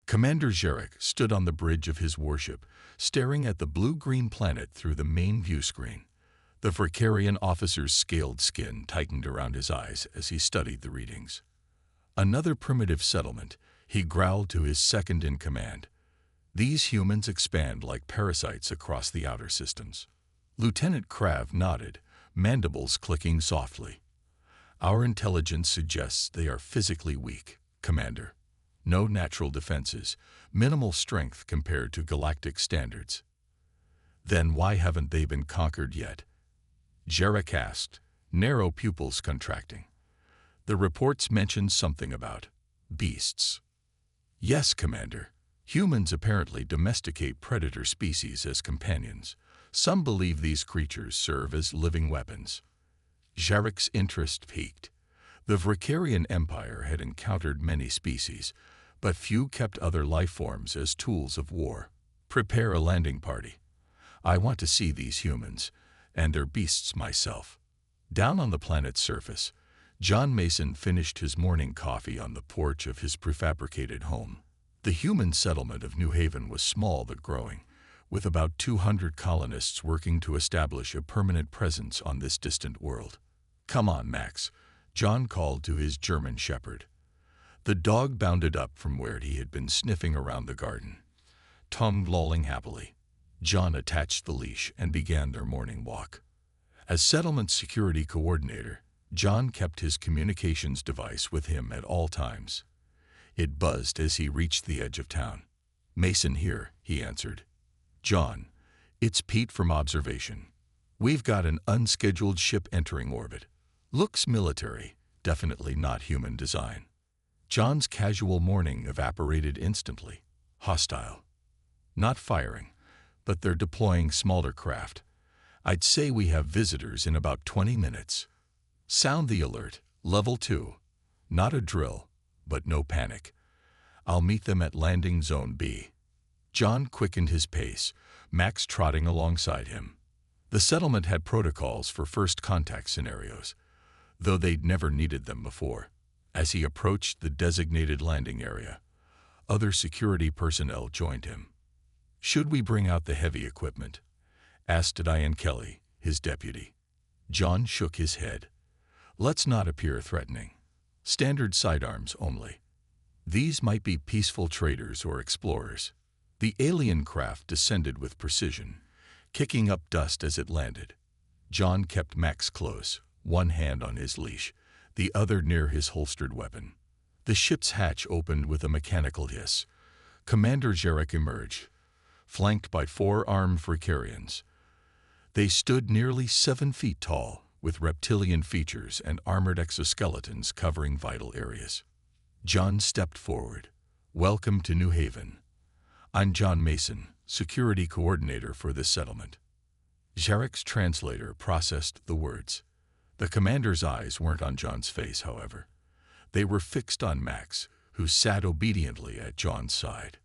Commander Jarek stood on the bridge of his warship, staring at the blue-green planet through the main view screen. The Vricarian officer's scaled skin tightened around his eyes as he studied the readings. Another primitive settlement, he growled to his second-in-command. These humans expand like parasites across the outer systems. Lieutenant Krav nodded, mandibles clicking softly. Our intelligence suggests they are physically weak, Commander. No natural defenses, minimal strength compared to galactic standards. Then why haven't they been conquered yet? Jarek asked, narrow pupils contracting. The reports mentioned something about beasts. Yes, Commander. Humans apparently domesticate predator species as companions. Some believe these creatures serve as living weapons. Jarek's interest piqued. The Vricarian Empire had encountered many species, but few kept other life forms as tools of war. Prepare a landing party. I want to see these humans, and their beasts myself. Down on the planet's surface, John Mason finished his morning coffee on the porch of his prefabricated home. The human settlement of New Haven was small but growing, with about 200 colonists working to establish a permanent presence on this distant world. Come on, Max, John called to his German shepherd. The dog bounded up from where he had been sniffing around the garden, tongue lolling happily. John attached the leash and began their morning walk. As settlement security coordinator, John kept his communications device with him at all times. It buzzed as he reached the edge of town. Mason here, he answered. John, it's Pete from observation. We've got an unscheduled ship entering orbit. Looks military, definitely not human design. John's casual morning evaporated instantly. Hostile. Not firing, but they're deploying smaller craft. I'd say we have visitors in about 20 minutes. Sound the alert, level 2. Not a drill, but no panic. I'll meet them at landing zone B. John quickened his pace, Max trotting alongside him. The settlement had protocols for first contact scenarios, though they'd never needed them before. As he approached the designated landing area, other security personnel joined him. Should we bring out the heavy equipment? Asked Diane Kelly, his deputy. John shook his head. Let's not appear threatening. Standard sidearms only. These might be peaceful traders or explorers. The alien craft descended with precision, kicking up dust as it landed. John kept Max close, one hand on his leash, the other near his holstered weapon. The ship's hatch opened with a mechanical hiss. Commander Jarek emerged, flanked by 4 armed Vricarians. They stood nearly 7 feet tall, with reptilian features and armored exoskeletons covering vital areas. John stepped forward. Welcome to New Haven. I'm John Mason, security coordinator for this settlement. Jarek's translator processed the words. The commander's eyes weren't on John's face, however. They were fixed on Max, who sat obediently at John's side.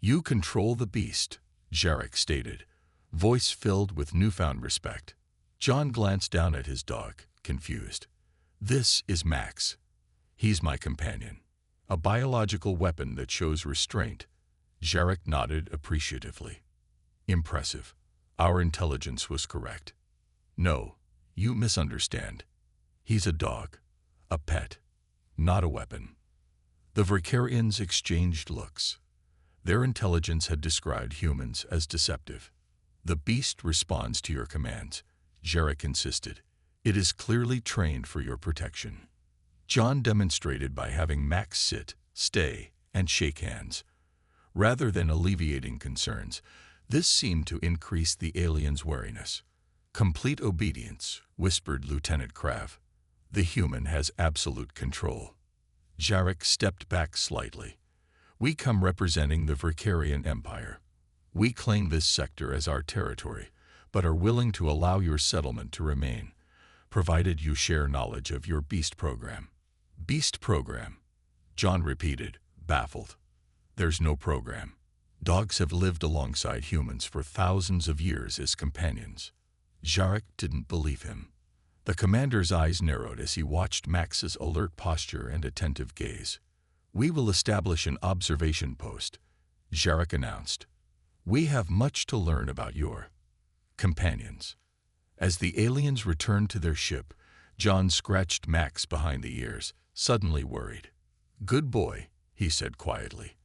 You control the beast, Jarek stated, voice filled with newfound respect. John glanced down at his dog, confused. This is Max. He's my companion. A biological weapon that shows restraint. Jarek nodded appreciatively. Impressive. Our intelligence was correct. No, you misunderstand. He's a dog. A pet. Not a weapon. The Vricarians exchanged looks. Their intelligence had described humans as deceptive. The beast responds to your commands, Jarek insisted. It is clearly trained for your protection. John demonstrated by having Max sit, stay, and shake hands. Rather than alleviating concerns, this seemed to increase the alien's wariness. Complete obedience, whispered Lieutenant Krav. The human has absolute control. Jarek stepped back slightly. We come representing the Vricarian Empire. We claim this sector as our territory, but are willing to allow your settlement to remain, provided you share knowledge of your beast program. Beast program? John repeated, baffled. There's no program. Dogs have lived alongside humans for thousands of years as companions. Jarek didn't believe him. The commander's eyes narrowed as he watched Max's alert posture and attentive gaze. "We will establish an observation post," Jarek announced. "We have much to learn about your companions." As the aliens returned to their ship, John scratched Max behind the ears, suddenly worried. "Good boy," he said quietly.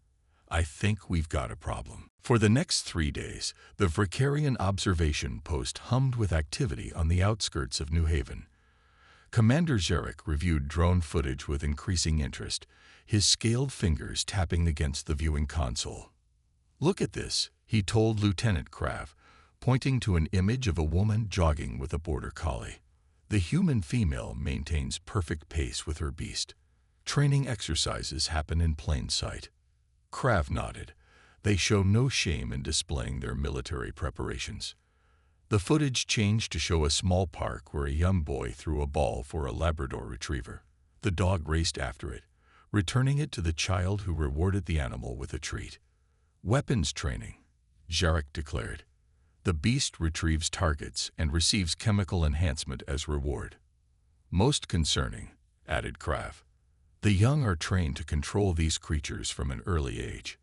"I think we've got a problem." For the next 3 days, the Vricarian observation post hummed with activity on the outskirts of New Haven. Commander Jarek reviewed drone footage with increasing interest, his scaled fingers tapping against the viewing console. "Look at this," he told Lieutenant Krav, pointing to an image of a woman jogging with a border collie. "The human female maintains perfect pace with her beast. Training exercises happen in plain sight." Krav nodded. They show no shame in displaying their military preparations. The footage changed to show a small park where a young boy threw a ball for a Labrador retriever. The dog raced after it, returning it to the child who rewarded the animal with a treat. "Weapons training," Jarek declared. "The beast retrieves targets and receives chemical enhancement as reward." "Most concerning," added Krav. "The young are trained to control these creatures from an early age."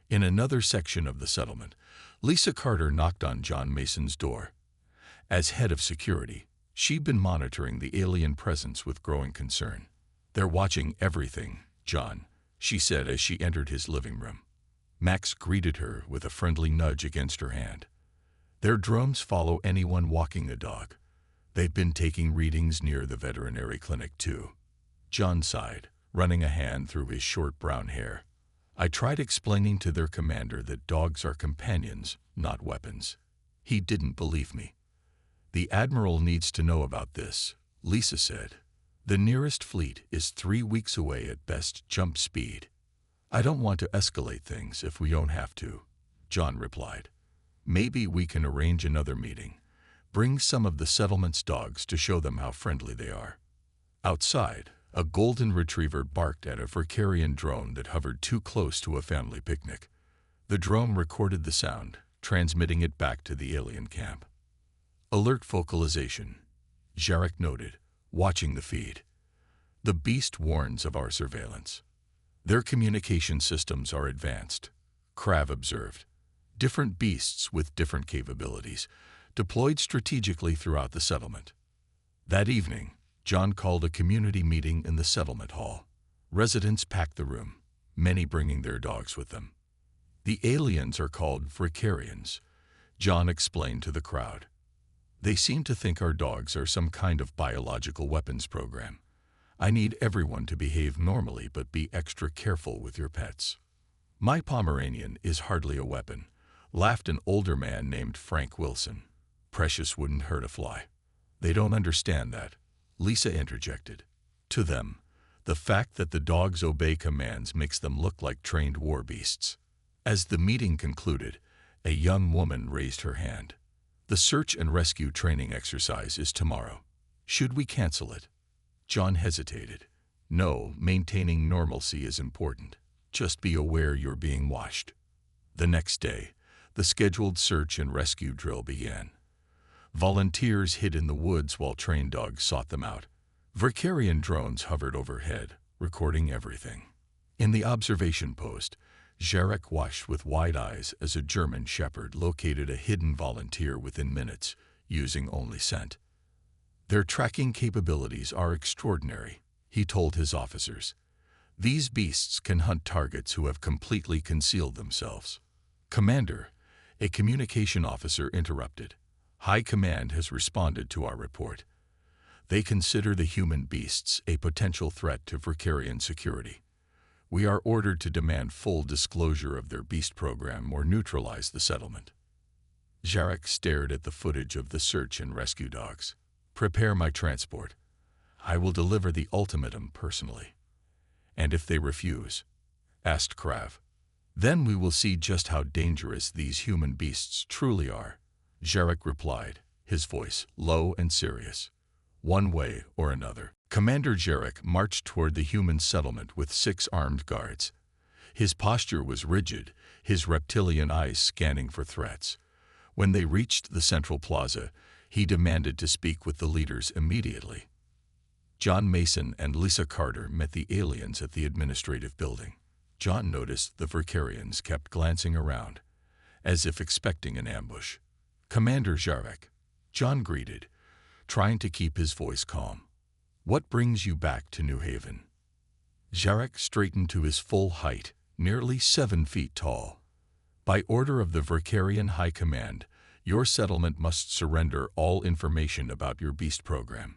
In another section of the settlement, Lisa Carter knocked on John Mason's door. As head of security, she'd been monitoring the alien presence with growing concern. "They're watching everything, John," she said as she entered his living room. Max greeted her with a friendly nudge against her hand. "Their drones follow anyone walking the dog. They've been taking readings near the veterinary clinic too." John sighed, running a hand through his short brown hair. "I tried explaining to their commander that dogs are companions, not weapons. He didn't believe me." "The Admiral needs to know about this," Lisa said. "The nearest fleet is 3 weeks away at best jump speed." "I don't want to escalate things if we don't have to," John replied. "Maybe we can arrange another meeting. Bring some of the settlement's dogs to show them how friendly they are." Outside, a golden retriever barked at a Vricarian drone that hovered too close to a family picnic. The drone recorded the sound, transmitting it back to the alien camp. "Alert vocalization," Jarek noted, watching the feed. "The beast warns of our surveillance." "Their communication systems are advanced," Krav observed. "Different beasts with different capabilities, deployed strategically throughout the settlement." That evening, John called a community meeting in the settlement hall. Residents packed the room, many bringing their dogs with them. "The aliens are called Vricarians," John explained to the crowd. "They seem to think our dogs are some kind of biological weapons program. I need everyone to behave normally but be extra careful with your pets." "My Pomeranian is hardly a weapon," laughed an older man named Frank Wilson. "Precious wouldn't hurt a fly." "They don't understand that," Lisa interjected. "To them, the fact that the dogs obey commands makes them look like trained war beasts." As the meeting concluded, a young woman raised her hand. "The search and rescue training exercise is tomorrow. Should we cancel it?" John hesitated. "No, maintaining normalcy is important. Just be aware you're being watched." The next day, the scheduled search and rescue drill began. Volunteers hid in the woods while trained dogs sought them out. Vricarian drones hovered overhead, recording everything. In the observation post, Jarek watched with wide eyes as a German shepherd located a hidden volunteer within minutes, using only scent. "Their tracking capabilities are extraordinary," he told his officers. "These beasts can hunt targets who have completely concealed themselves." "Commander," a communication officer interrupted. "High Command has responded to our report. They consider the human beasts a potential threat to Vricarian security. We are ordered to demand full disclosure of their beast program or neutralize the settlement." Jarek stared at the footage of the search and rescue dogs. "Prepare my transport. I will deliver the ultimatum personally." "And if they refuse?" asked Krav. "Then we will see just how dangerous these human beasts truly are," Jarek replied, his voice low and serious. "One way or another." Commander Jarek marched toward the human settlement with 6 armed guards. His posture was rigid, his reptilian eyes scanning for threats. When they reached the central plaza, he demanded to speak with the leaders immediately. John Mason and Lisa Carter met the aliens at the administrative building. John noticed the Verkarians kept glancing around, as if expecting an ambush. "Commander Jarek," John greeted, trying to keep his voice calm. "What brings you back to New Haven?" Jarek straightened to his full height, nearly 7 feet tall. "By order of the Verkarian High Command, your settlement must surrender all information about your beast program.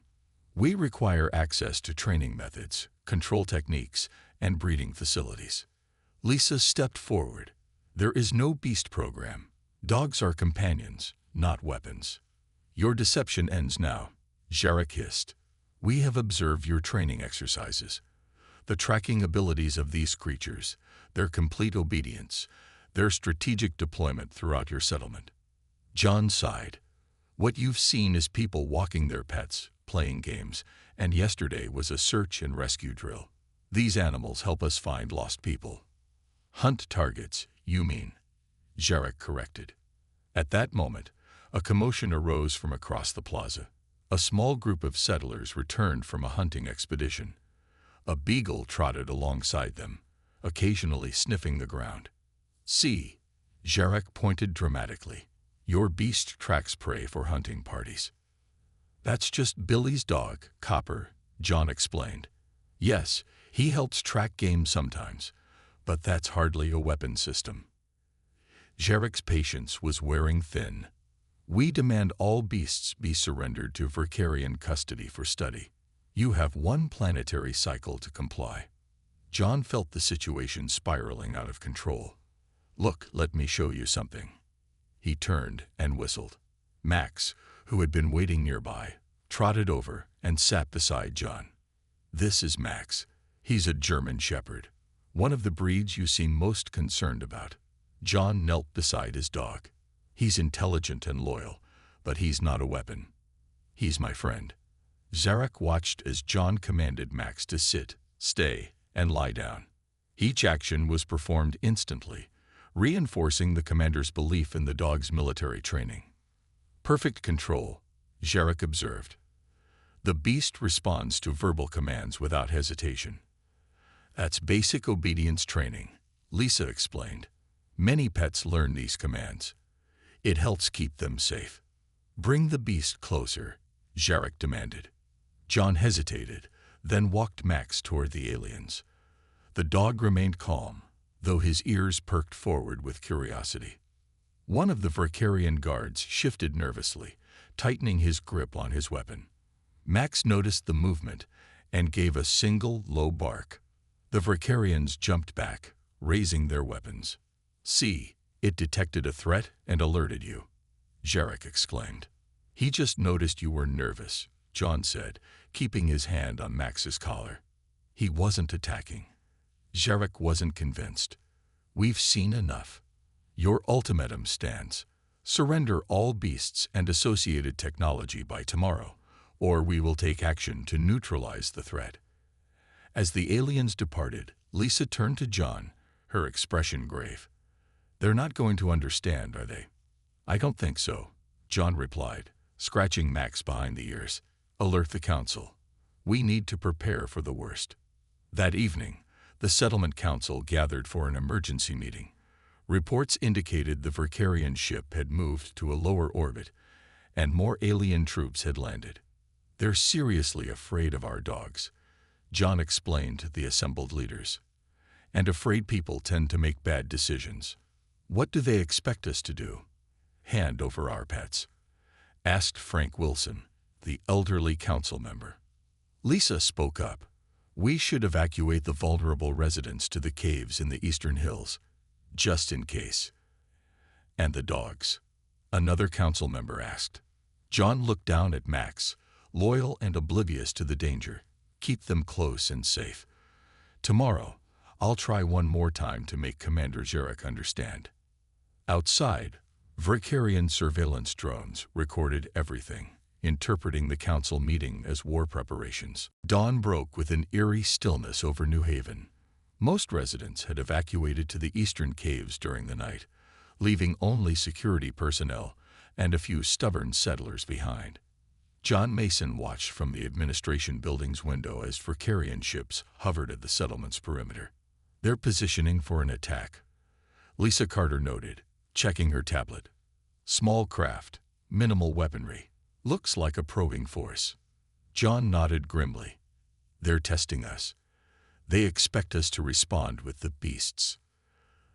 We require access to training methods, control techniques, and breeding facilities." Lisa stepped forward. "There is no beast program. Dogs are companions, not weapons." "Your deception ends now," Jarek hissed. "We have observed your training exercises. The tracking abilities of these creatures, their complete obedience, their strategic deployment throughout your settlement." John sighed. "What you've seen is people walking their pets, playing games, and yesterday was a search and rescue drill. These animals help us find lost people." "Hunt targets, you mean," Jarek corrected. At that moment, a commotion arose from across the plaza. A small group of settlers returned from a hunting expedition. A beagle trotted alongside them, occasionally sniffing the ground. "See," Jarek pointed dramatically. "Your beast tracks prey for hunting parties." "That's just Billy's dog, Copper," John explained. "Yes, he helps track game sometimes, but that's hardly a weapon system." Jarek's patience was wearing thin. "We demand all beasts be surrendered to Verkarian custody for study. You have one planetary cycle to comply." John felt the situation spiraling out of control. "Look, let me show you something." He turned and whistled. Max, who had been waiting nearby, trotted over and sat beside John. "This is Max. He's a German Shepherd, one of the breeds you seem most concerned about." John knelt beside his dog. "He's intelligent and loyal, but he's not a weapon. He's my friend." Jarek watched as John commanded Max to sit, stay, and lie down. Each action was performed instantly, reinforcing the commander's belief in the dog's military training. "Perfect control," Jarek observed. "The beast responds to verbal commands without hesitation." "That's basic obedience training," Lisa explained. "Many pets learn these commands. It helps keep them safe." "Bring the beast closer," Jarek demanded. John hesitated, then walked Max toward the aliens. The dog remained calm, though his ears perked forward with curiosity. One of the Verkarian guards shifted nervously, tightening his grip on his weapon. Max noticed the movement and gave a single low bark. The Verkarians jumped back, raising their weapons. "See, it detected a threat and alerted you," Jarek exclaimed. "He just noticed you were nervous," John said, keeping his hand on Max's collar. "He wasn't attacking." Jarek wasn't convinced. "We've seen enough. Your ultimatum stands. Surrender all beasts and associated technology by tomorrow, or we will take action to neutralize the threat." As the aliens departed, Lisa turned to John, her expression grave. "They're not going to understand, are they?" "I don't think so," John replied, scratching Max behind the ears. "Alert the council. We need to prepare for the worst." That evening, the settlement council gathered for an emergency meeting. Reports indicated the Verkarian ship had moved to a lower orbit, and more alien troops had landed. "They're seriously afraid of our dogs," John explained to the assembled leaders. "And afraid people tend to make bad decisions." "What do they expect us to do? Hand over our pets?" asked Frank Wilson, the elderly council member. Lisa spoke up. "We should evacuate the vulnerable residents to the caves in the eastern hills, just in case." "And the dogs?" another council member asked. John looked down at Max, loyal and oblivious to the danger. "Keep them close and safe. Tomorrow, I'll try one more time to make Commander Jarek understand." Outside, Verkarian surveillance drones recorded everything, interpreting the council meeting as war preparations. Dawn broke with an eerie stillness over New Haven. Most residents had evacuated to the eastern caves during the night, leaving only security personnel and a few stubborn settlers behind. John Mason watched from the administration building's window as Verkarian ships hovered at the settlement's perimeter. They're positioning for an attack, Lisa Carter noted, checking her tablet. Small craft, minimal weaponry. Looks like a probing force. John nodded grimly. They're testing us. They expect us to respond with the beasts.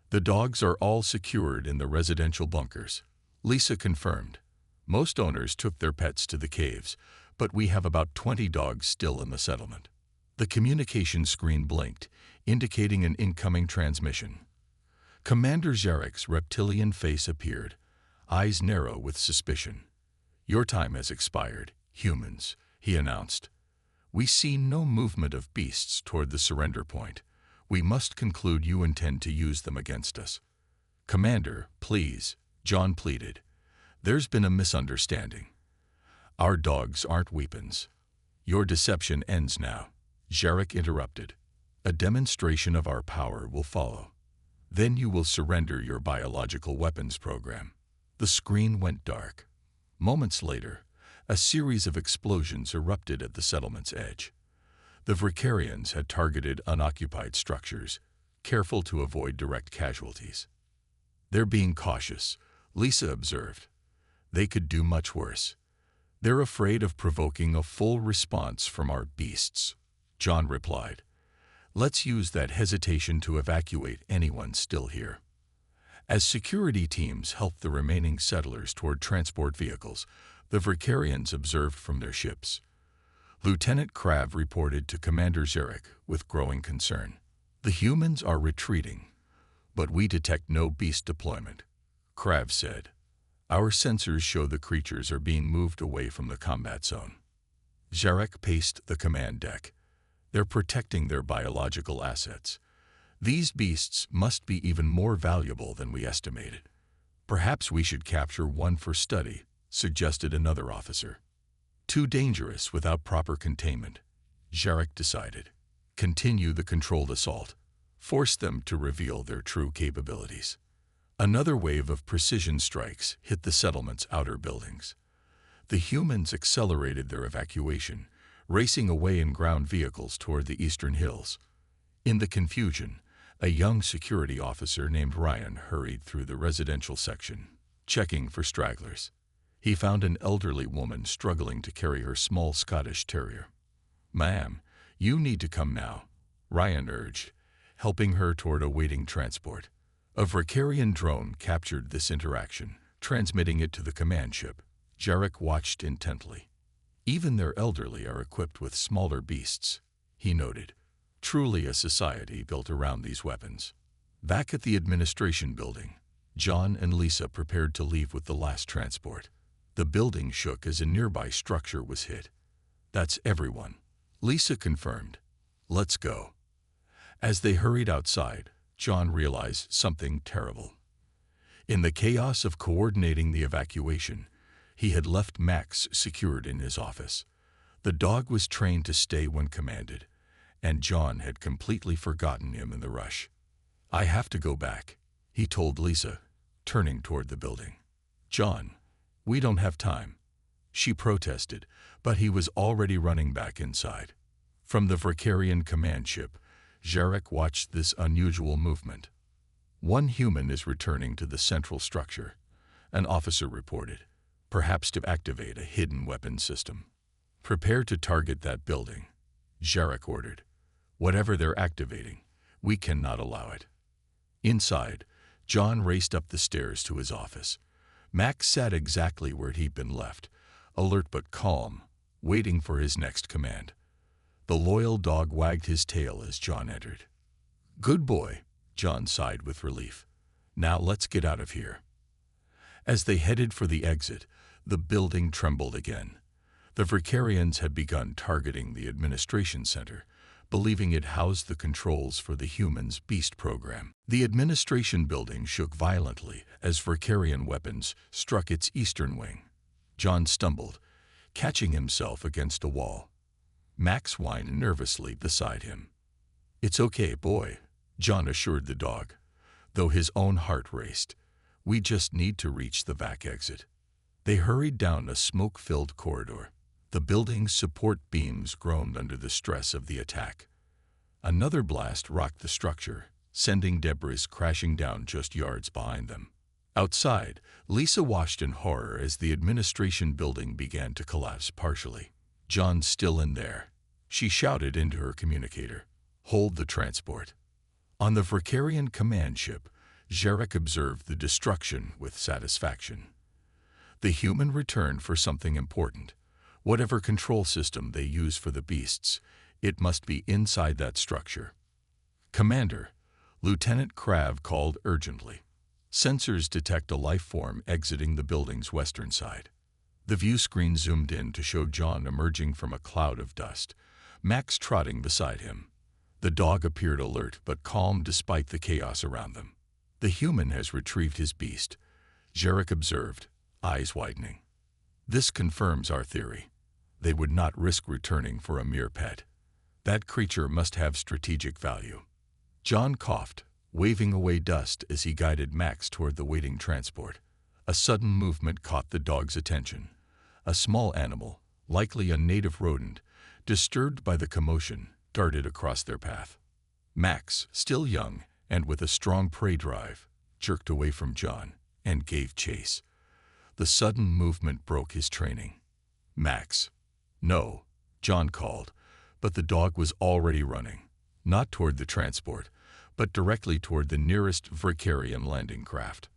The dogs are all secured in the residential bunkers, Lisa confirmed. Most owners took their pets to the caves, but we have about 20 dogs still in the settlement. The communication screen blinked, indicating an incoming transmission. Commander Zarek's reptilian face appeared, eyes narrow with suspicion. Your time has expired, humans, he announced. We see no movement of beasts toward the surrender point. We must conclude you intend to use them against us. Commander, please, John pleaded. There's been a misunderstanding. Our dogs aren't weapons. Your deception ends now, Zarek interrupted. A demonstration of our power will follow. Then you will surrender your biological weapons program. The screen went dark. Moments later, a series of explosions erupted at the settlement's edge. The Verkarians had targeted unoccupied structures, careful to avoid direct casualties. They're being cautious, Lisa observed. They could do much worse. They're afraid of provoking a full response from our beasts, John replied. Let's use that hesitation to evacuate anyone still here. As security teams helped the remaining settlers toward transport vehicles, the Verkarians observed from their ships. Lieutenant Krav reported to Commander Zarek with growing concern. The humans are retreating, but we detect no beast deployment, Krav said. Our sensors show the creatures are being moved away from the combat zone. Zarek paced the command deck. They're protecting their biological assets. These beasts must be even more valuable than we estimated. Perhaps we should capture one for study, suggested another officer. Too dangerous without proper containment, Zarek decided. Continue the controlled assault. Force them to reveal their true capabilities. Another wave of precision strikes hit the settlement's outer buildings. The humans accelerated their evacuation, racing away in ground vehicles toward the eastern hills. In the confusion, a young security officer named Ryan hurried through the residential section, checking for stragglers. He found an elderly woman struggling to carry her small Scottish terrier. Ma'am, you need to come now, Ryan urged, helping her toward a waiting transport. A Verkarian drone captured this interaction, transmitting it to the command ship. Zarek watched intently. Even their elderly are equipped with smaller beasts, he noted. Truly a society built around these weapons. Back at the administration building, John and Lisa prepared to leave with the last transport. The building shook as a nearby structure was hit. That's everyone, Lisa confirmed. Let's go. As they hurried outside, John realized something terrible. In the chaos of coordinating the evacuation, he had left Max secured in his office. The dog was trained to stay when commanded, and John had completely forgotten him in the rush. I have to go back, he told Lisa, turning toward the building. John, we don't have time, she protested, but he was already running back inside. From the Verkarian command ship, Zarek watched this unusual movement. One human is returning to the central structure, an officer reported, perhaps to activate a hidden weapon system. Prepare to target that building, Zarek ordered. Whatever they're activating, we cannot allow it. Inside, John raced up the stairs to his office. Max sat exactly where he'd been left, alert but calm, waiting for his next command. The loyal dog wagged his tail as John entered. Good boy, John sighed with relief. Now let's get out of here. As they headed for the exit, the building trembled again. The Verkarians had begun targeting the administration center, believing it housed the controls for the humans' beast program. The administration building shook violently as Verkarian weapons struck its eastern wing. John stumbled, catching himself against a wall. Max whined nervously beside him. It's okay, boy, John assured the dog, though his own heart raced. We just need to reach the vac exit. They hurried down a smoke-filled corridor. The building's support beams groaned under the stress of the attack. Another blast rocked the structure, sending debris crashing down just yards behind them. Outside, Lisa watched in horror as the administration building began to collapse partially. "John's still in there," she shouted into her communicator. "Hold the transport." On the Vrikarian command ship, Jarek observed the destruction with satisfaction. The human returned for something important. Whatever control system they use for the beasts, it must be inside that structure. "Commander," Lieutenant Krav called urgently. "Sensors detect a life form exiting the building's western side." The view screen zoomed in to show John emerging from a cloud of dust, Max trotting beside him. The dog appeared alert but calm despite the chaos around them. "The human has retrieved his beast," Jarek observed, eyes widening. "This confirms our theory. They would not risk returning for a mere pet. That creature must have strategic value." John coughed, waving away dust as he guided Max toward the waiting transport. A sudden movement caught the dog's attention. A small animal, likely a native rodent, disturbed by the commotion, darted across their path. Max, still young and with a strong prey drive, jerked away from John and gave chase. The sudden movement broke his training. "Max." "No," John called, but the dog was already running, not toward the transport, but directly toward the nearest Vrikarian landing craft.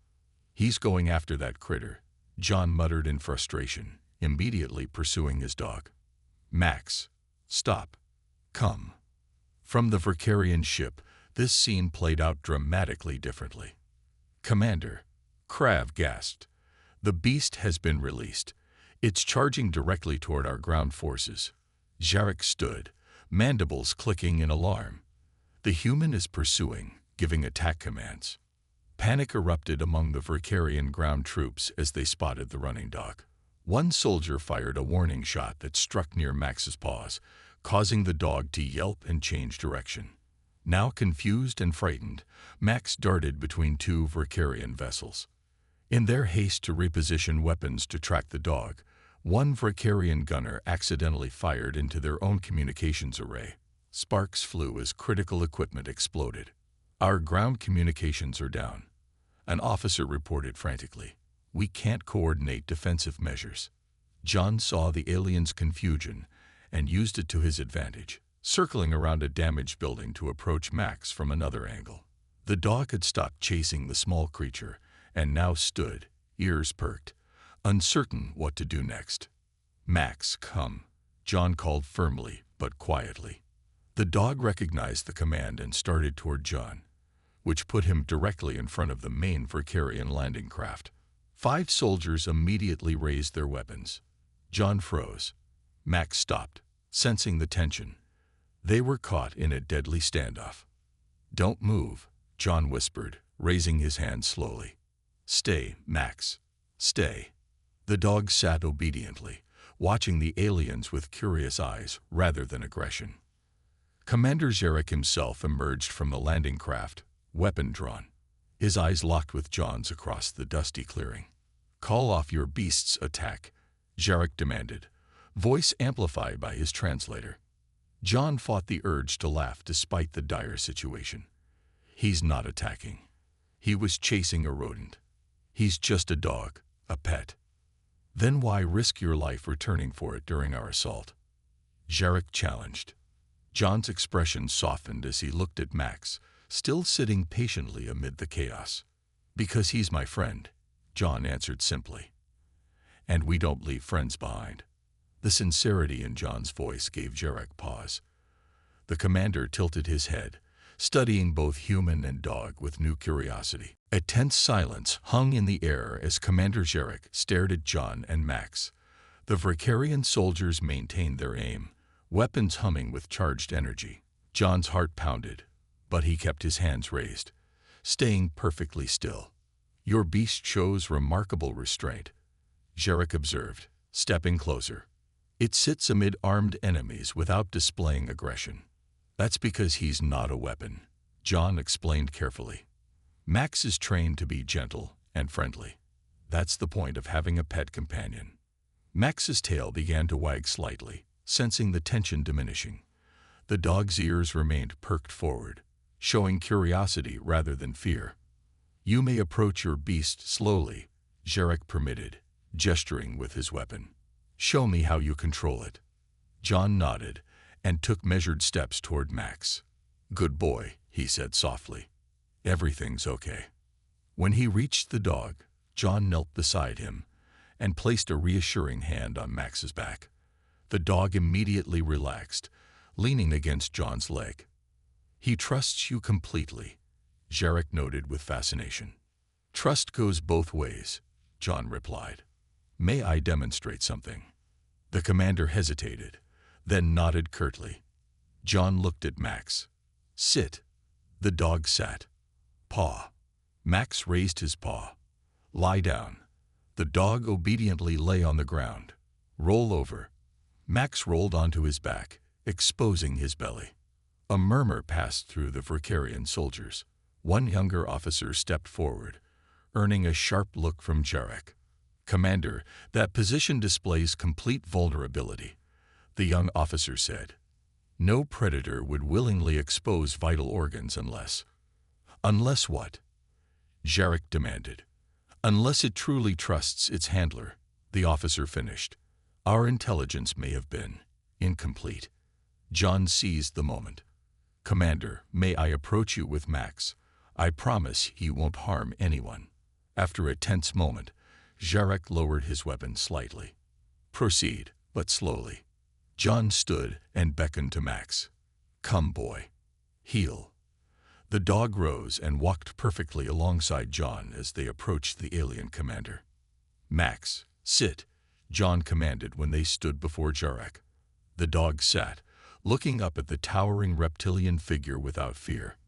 "He's going after that critter," John muttered in frustration, immediately pursuing his dog. "Max, stop. Come." From the Vrikarian ship, this scene played out dramatically differently. "Commander," Krav gasped, "the beast has been released. It's charging directly toward our ground forces." Jarek stood, mandibles clicking in alarm. "The human is pursuing, giving attack commands." Panic erupted among the Vrikarian ground troops as they spotted the running dog. One soldier fired a warning shot that struck near Max's paws, causing the dog to yelp and change direction. Now confused and frightened, Max darted between two Vrikarian vessels. In their haste to reposition weapons to track the dog, one Vrikarian gunner accidentally fired into their own communications array. Sparks flew as critical equipment exploded. "Our ground communications are down," an officer reported frantically. "We can't coordinate defensive measures." John saw the alien's confusion and used it to his advantage, circling around a damaged building to approach Max from another angle. The dog had stopped chasing the small creature and now stood, ears perked, uncertain what to do next. "Max, come," John called firmly but quietly. The dog recognized the command and started toward John, which put him directly in front of the main Vrikarian landing craft. 5 soldiers immediately raised their weapons. John froze. Max stopped, sensing the tension. They were caught in a deadly standoff. "Don't move," John whispered, raising his hand slowly. "Stay, Max. Stay." The dog sat obediently, watching the aliens with curious eyes rather than aggression. Commander Jarek himself emerged from the landing craft, weapon drawn. His eyes locked with John's across the dusty clearing. "Call off your beast's attack," Jarek demanded, voice amplified by his translator. John fought the urge to laugh despite the dire situation. "He's not attacking. He was chasing a rodent. He's just a dog, a pet." "Then why risk your life returning for it during our assault?" Jarek challenged. John's expression softened as he looked at Max, still sitting patiently amid the chaos. "Because he's my friend," John answered simply. "And we don't leave friends behind." The sincerity in John's voice gave Jarek pause. The commander tilted his head, studying both human and dog with new curiosity. A tense silence hung in the air as Commander Jarek stared at John and Max. The Vrikarian soldiers maintained their aim, weapons humming with charged energy. John's heart pounded, but he kept his hands raised, staying perfectly still. "Your beast shows remarkable restraint," Jarek observed, stepping closer. "It sits amid armed enemies without displaying aggression." "That's because he's not a weapon," John explained carefully. "Max is trained to be gentle and friendly. That's the point of having a pet companion." Max's tail began to wag slightly, sensing the tension diminishing. The dog's ears remained perked forward, showing curiosity rather than fear. "You may approach your beast slowly," Jarek permitted, gesturing with his weapon. "Show me how you control it." John nodded and took measured steps toward Max. "Good boy," he said softly. "Everything's okay." When he reached the dog, John knelt beside him and placed a reassuring hand on Max's back. The dog immediately relaxed, leaning against John's leg. "He trusts you completely," Jarek noted with fascination. "Trust goes both ways," John replied. "May I demonstrate something?" The commander hesitated, then nodded curtly. John looked at Max. "Sit." The dog sat. "Paw." Max raised his paw. "Lie down." The dog obediently lay on the ground. "Roll over." Max rolled onto his back, exposing his belly. A murmur passed through the Vricarian soldiers. One younger officer stepped forward, earning a sharp look from Jarek. "Commander, that position displays complete vulnerability," the young officer said. "No predator would willingly expose vital organs unless—" "Unless what?" Jarek demanded. "Unless it truly trusts its handler," the officer finished. "Our intelligence may have been incomplete." John seized the moment. "Commander, may I approach you with Max? I promise he won't harm anyone." After a tense moment, Jarek lowered his weapon slightly. "Proceed, but slowly." John stood and beckoned to Max. "Come, boy. Heel." The dog rose and walked perfectly alongside John as they approached the alien commander. "Max, sit," John commanded when they stood before Jarek. The dog sat, looking up at the towering reptilian figure without fear.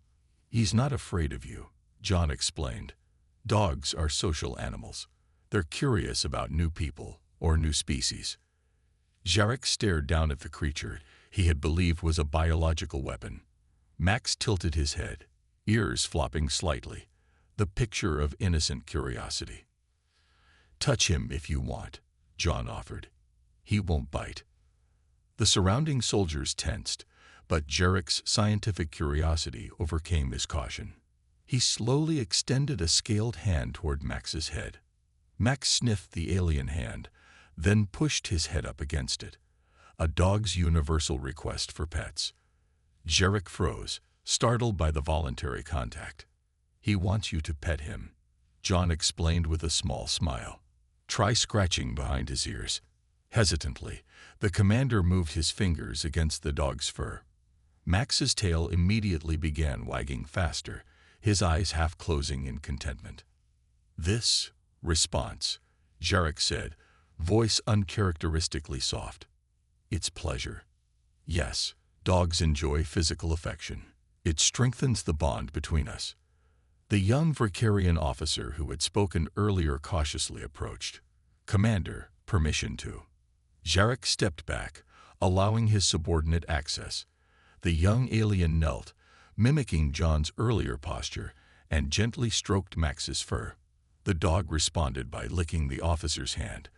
"He's not afraid of you," John explained. "Dogs are social animals. They're curious about new people or new species." Jarek stared down at the creature he had believed was a biological weapon. Max tilted his head, ears flopping slightly, the picture of innocent curiosity. "Touch him if you want," John offered. "He won't bite." The surrounding soldiers tensed, but Jarek's scientific curiosity overcame his caution. He slowly extended a scaled hand toward Max's head. Max sniffed the alien hand, then pushed his head up against it, a dog's universal request for pets. Jarek froze, startled by the voluntary contact. "He wants you to pet him," John explained with a small smile. "Try scratching behind his ears." Hesitantly, the commander moved his fingers against the dog's fur. Max's tail immediately began wagging faster, his eyes half closing in contentment. "This response," Jarek said, voice uncharacteristically soft. "It's pleasure." "Yes, dogs enjoy physical affection. It strengthens the bond between us." The young Vricarian officer who had spoken earlier cautiously approached. "Commander, permission to." Jarek stepped back, allowing his subordinate access. The young alien knelt, mimicking John's earlier posture, and gently stroked Max's fur. The dog responded by licking the officer's hand,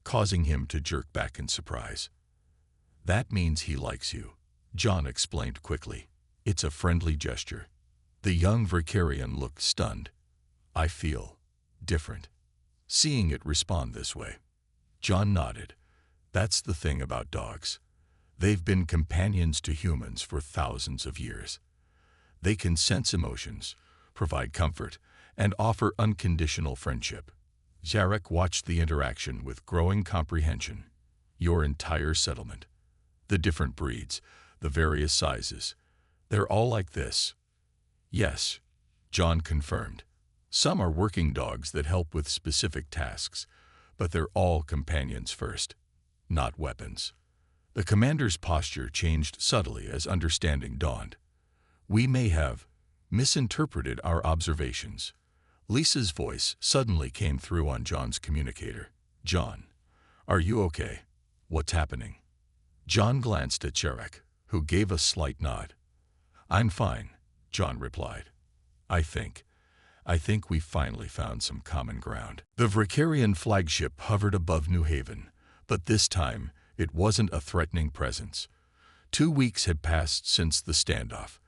causing him to jerk back in surprise. "That means he likes you," John explained quickly. "It's a friendly gesture." The young Vricarian looked stunned. "I feel different seeing it respond this way." John nodded. "That's the thing about dogs. They've been companions to humans for thousands of years. They can sense emotions, provide comfort, and offer unconditional friendship." Jarek watched the interaction with growing comprehension. "Your entire settlement. The different breeds, the various sizes. They're all like this." "Yes," John confirmed. "Some are working dogs that help with specific tasks, but they're all companions first, not weapons." The commander's posture changed subtly as understanding dawned. "We may have misinterpreted our observations." Lisa's voice suddenly came through on John's communicator. "John, are you okay? What's happening?" John glanced at Jarek, who gave a slight nod. "I'm fine," John replied. I think we finally found some common ground." The Vricarian flagship hovered above New Haven, But this time, it wasn't a threatening presence. 2 weeks had passed since the standoff,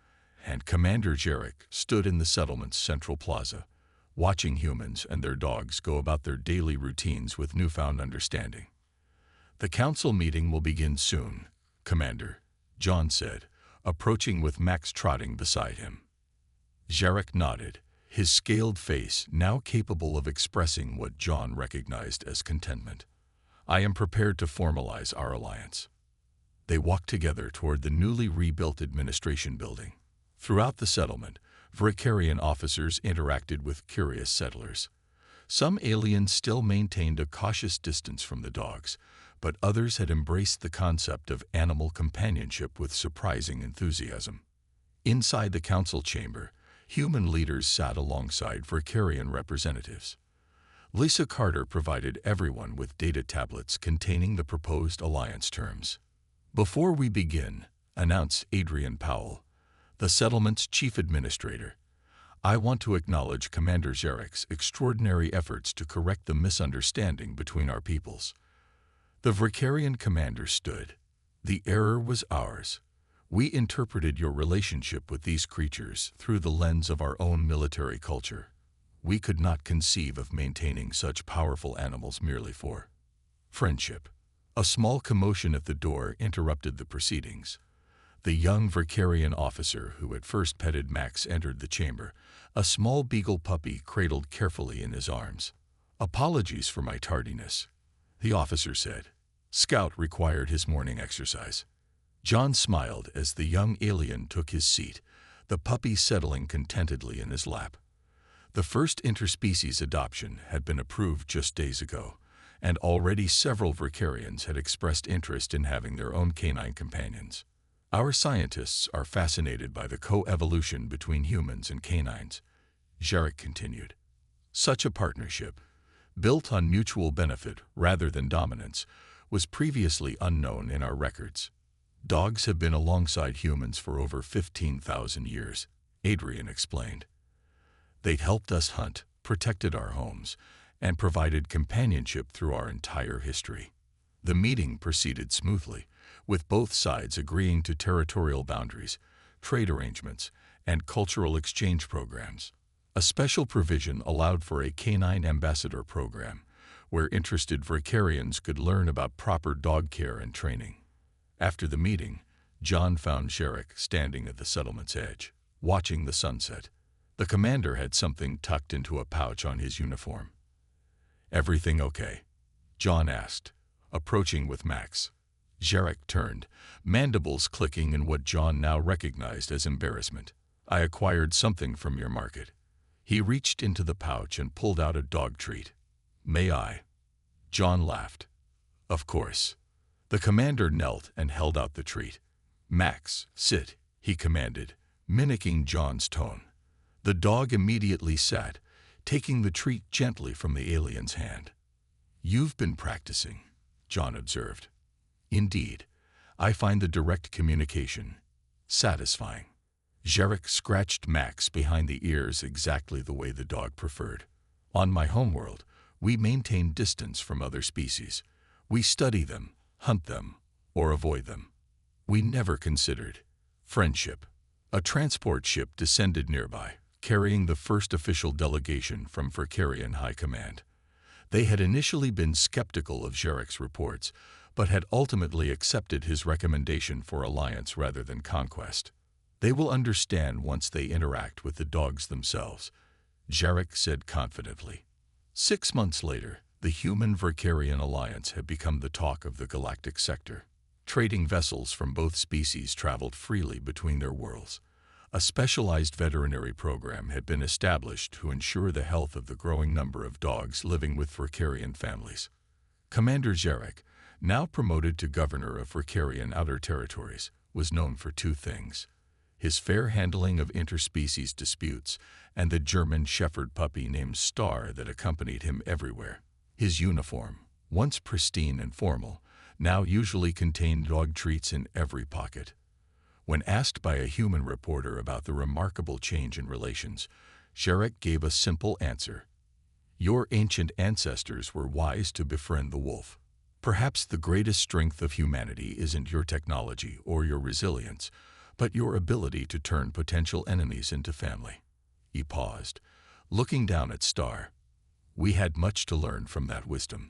and Commander Jarek stood in the settlement's central plaza, watching humans and their dogs go about their daily routines with newfound understanding. "The council meeting will begin soon, Commander," John said, approaching with Max trotting beside him. Jarek nodded, his scaled face now capable of expressing what John recognized as contentment. "I am prepared to formalize our alliance." They walked together toward the newly rebuilt administration building. Throughout the settlement, Vricarian officers interacted with curious settlers. Some aliens still maintained a cautious distance from the dogs, but others had embraced the concept of animal companionship with surprising enthusiasm. Inside the council chamber, human leaders sat alongside Vricarian representatives. Lisa Carter provided everyone with data tablets containing the proposed alliance terms. "Before we begin," announced Adrian Powell, the settlement's chief administrator, "I want to acknowledge Commander Jarek's extraordinary efforts to correct the misunderstanding between our peoples." The Vricarian commander stood. "The error was ours. We interpreted your relationship with these creatures through the lens of our own military culture. We could not conceive of maintaining such powerful animals merely for friendship." A small commotion at the door interrupted the proceedings. The young Vricarian officer who had first petted Max entered the chamber, a small beagle puppy cradled carefully in his arms. "Apologies for my tardiness," the officer said. "Scout required his morning exercise." John smiled as the young alien took his seat, the puppy settling contentedly in his lap. The first interspecies adoption had been approved just days ago, and already several Vricarians had expressed interest in having their own canine companions. "Our scientists are fascinated by the co-evolution between humans and canines," Jarek continued. "Such a partnership, built on mutual benefit rather than dominance, was previously unknown in our records. Dogs have been alongside humans for over 15,000 years, Adrian explained. They'd helped us hunt, protected our homes, and provided companionship through our entire history." The meeting proceeded smoothly, with both sides agreeing to territorial boundaries, trade arrangements, and cultural exchange programs. A special provision allowed for a canine ambassador program, where interested Vricarians could learn about proper dog care and training. After the meeting, John found Jarek standing at the settlement's edge, watching the sunset. The commander had something tucked into a pouch on his uniform. "Everything okay?" John asked, approaching with Max. Jarek turned, mandibles clicking in what John now recognized as embarrassment. "I acquired something from your market." He reached into the pouch and pulled out a dog treat. "May I?" John laughed. "Of course." The commander knelt and held out the treat. "Max, sit," he commanded, mimicking John's tone. The dog immediately sat, taking the treat gently from the alien's hand. "You've been practicing," John observed. "Indeed, I find the direct communication satisfying." Jarek scratched Max behind the ears exactly the way the dog preferred. "On my homeworld, we maintain distance from other species. We study them, hunt them, or avoid them. We never considered friendship." A transport ship descended nearby, carrying the first official delegation from Vricarian High Command. They had initially been skeptical of Jarek's reports, but had ultimately accepted his recommendation for alliance rather than conquest. "They will understand once they interact with the dogs themselves," Jarek said confidently. 6 months later, the human-Vricarian alliance had become the talk of the galactic sector. Trading vessels from both species traveled freely between their worlds. A specialized veterinary program had been established to ensure the health of the growing number of dogs living with Vricarian families. Commander Jarek, now promoted to governor of Vricarian Outer Territories, was known for 2 things: his fair handling of interspecies disputes and the German shepherd puppy named Star that accompanied him everywhere. His uniform, once pristine and formal, now usually contained dog treats in every pocket. When asked by a human reporter about the remarkable change in relations, Jarek gave a simple answer: "Your ancient ancestors were wise to befriend the wolf." Perhaps the greatest strength of humanity isn't your technology or your resilience, but your ability to turn potential enemies into family. He paused, looking down at Star. We had much to learn from that wisdom.